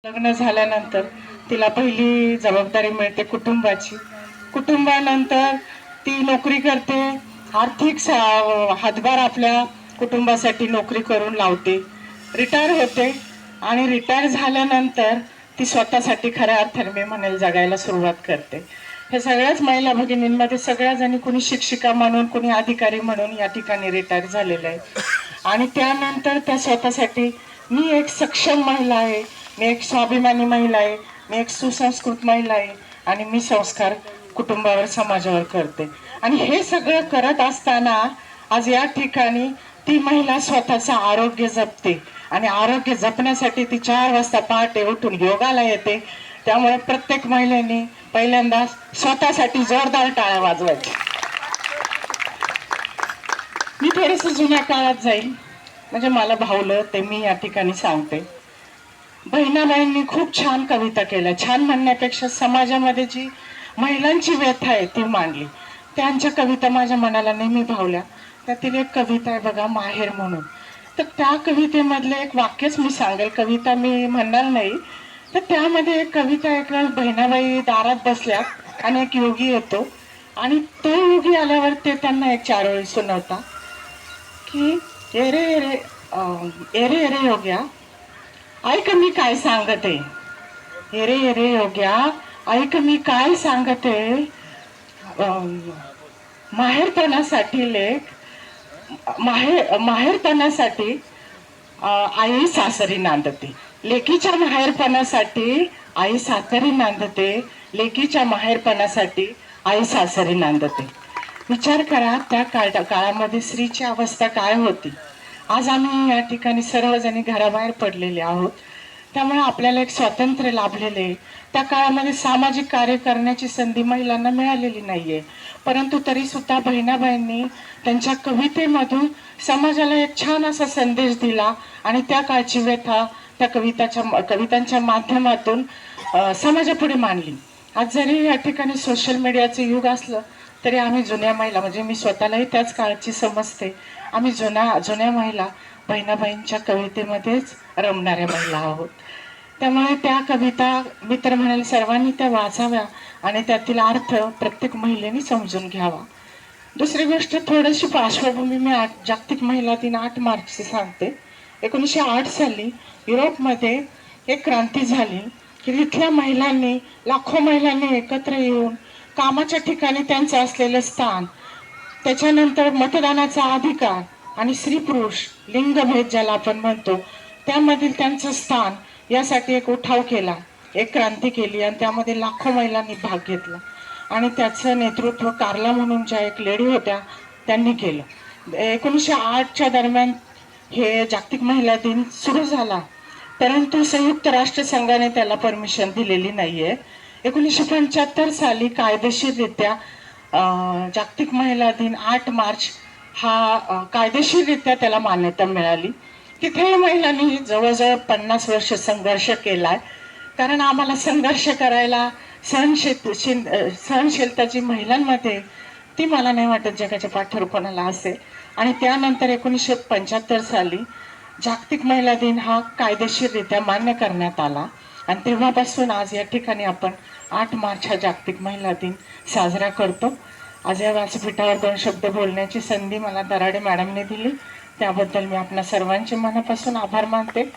लग्न झाल्यानंतर तिला पहिली जबाबदारी मिळते कुटुंबाची. कुटुंबानंतर ती नोकरी करते, आर्थिक हातभार आपल्या कुटुंबासाठी नोकरी करून लावते, रिटायर होते आणि रिटायर झाल्यानंतर ती स्वतःसाठी खऱ्या अर्थाने मी म्हणेल जगायला सुरुवात करते. हे सगळ्याच महिला भगिनींमध्ये सगळ्या जणी कोणी शिक्षिका म्हणून कोणी अधिकारी म्हणून या ठिकाणी रिटायर झालेले आहे आणि त्यानंतर त्या स्वतःसाठी मी एक सक्षम महिला आहे, मी एक स्वाभिमानी महिला आहे, मी एक सुसंस्कृत महिला आहे आणि मी संस्कार कुटुंबावर समाजावर करते. आणि हे सगळं करत असताना आज या ठिकाणी ती महिला स्वतःचं आरोग्य जपते आणि आरोग्य जपण्यासाठी ती 4 वाजता पहाटे उठून योगाला येते. त्यामुळे प्रत्येक महिलेने पहिल्यांदा स्वतःसाठी जोरदार टाळ्या वाजवायच्या. मी थोडस जुन्या काळात जाईल, म्हणजे मला भावलं ते मी या ठिकाणी सांगते. बहिणाबाईंनी खूप छान कविता केल्या. छान म्हणण्यापेक्षा समाजामध्ये जी महिलांची व्यथा आहे ती मांडली. त्यांच्या कविता माझ्या मनाला नेहमी भावल्या. त्यातील एक कविता आहे बघा, माहेर म्हणून. तर त्या कवितेमधलं एक वाक्यच मी सांगेल, कविता मी म्हणणार नाही. तर त्यामध्ये एक कविता ऐकल्या, बहिणाबाई दारात बसल्या आणि एक योगी येतो आणि तो योगी आल्यावर ते त्यांना एक 4 ओळी सुनावता की एरे एरे एरे एरे योग्या ऐक मी काय सांगते, एरे एरे योग्या ऐक मी काय सांगते, माहेरपणासाठी माहेरपणासाठी आई सासरी नांदते, लेकीच्या माहेरपणासाठी आई सासरी नांदते, लेकीच्या माहेरपणासाठी आई सासरी नांदते. विचार करा त्या काळामध्ये स्त्रीची अवस्था काय होती. आज आम्ही या ठिकाणी सर्वजणी घराबाहेर पडलेले आहोत, त्यामुळे आपल्याला एक स्वातंत्र्य लाभलेले आहे. त्या काळामध्ये सामाजिक कार्य करण्याची संधी महिलांना मिळालेली नाहीये, परंतु तरी सुद्धा बहिणाबाईंनी त्यांच्या कवितेमधून समाजाला एक छान असा संदेश दिला आणि त्या काळची व्यथा त्या कवितांच्या माध्यमातून समाजापुढे मांडली. आज जरी या ठिकाणी सोशल मीडियाचं युग असलं तरी आम्ही जुन्या महिला, म्हणजे मी स्वतःलाही त्याच काळची समजते, आम्ही जुन्या महिला बहिणाबाईंच्या कवितेमध्येच रमणाऱ्या महिला आहोत. त्यामुळे त्या कविता मी तर म्हणेल सर्वांनी त्या वाचाव्या आणि त्यातील अर्थ प्रत्येक महिलेने समजून घ्यावा. दुसरी गोष्ट, थोडीशी पार्श्वभूमी मी जागतिक महिला दिन 8 मार्चची सांगते. 1908 साली युरोपमध्ये एक क्रांती झाली की तिथल्या महिलांनी, लाखो महिलांनी एकत्र येऊन कामाच्या ठिकाणी त्यांचं असलेलं स्थान, त्याच्यानंतर मतदानाचा अधिकार आणि स्त्री पुरुष लिंगभेद ज्याला आपण म्हणतो त्यामधील त्यांचं स्थान यासाठी एक उठाव केला, एक क्रांती केली आणि त्यामध्ये लाखो महिलांनी भाग घेतला. आणि त्याचं नेतृत्व कार्ला म्हणून ज्या एक लेडी होत्या त्यांनी केलं. 1908च्या दरम्यान हे जागतिक महिला दिन सुरू झाला, परंतु संयुक्त राष्ट्र संघाने त्याला परमिशन दिलेली नाहीये. 1975 साली कायदेशीररित्या जागतिक महिला दिन 8 मार्च हा कायदेशीररित्या त्याला मान्यता मिळाली. तिथे महिलांनी जवळजवळ 50 वर्ष संघर्ष केलाय, कारण आम्हाला संघर्ष करायला सहनशीलता जी महिलांमध्ये ती मला नाही वाटत जगाच्या पाठीवर कोणाला असेल. आणि त्यानंतर 1975 साली जागतिक महिला दिन हा कायदेशीररित्या मान्य करण्यात आला आणि तेव्हापासून आज या ठिकाणी आपण 8 मार्च हा जागतिक महिला दिन साजरा करतो. आज या व्यासपीठावर 2 शब्द बोलण्याची संधी मला दराडे मॅडमने दिली, त्याबद्दल मी आपणा सर्वांचे मनापासून आभार मानते.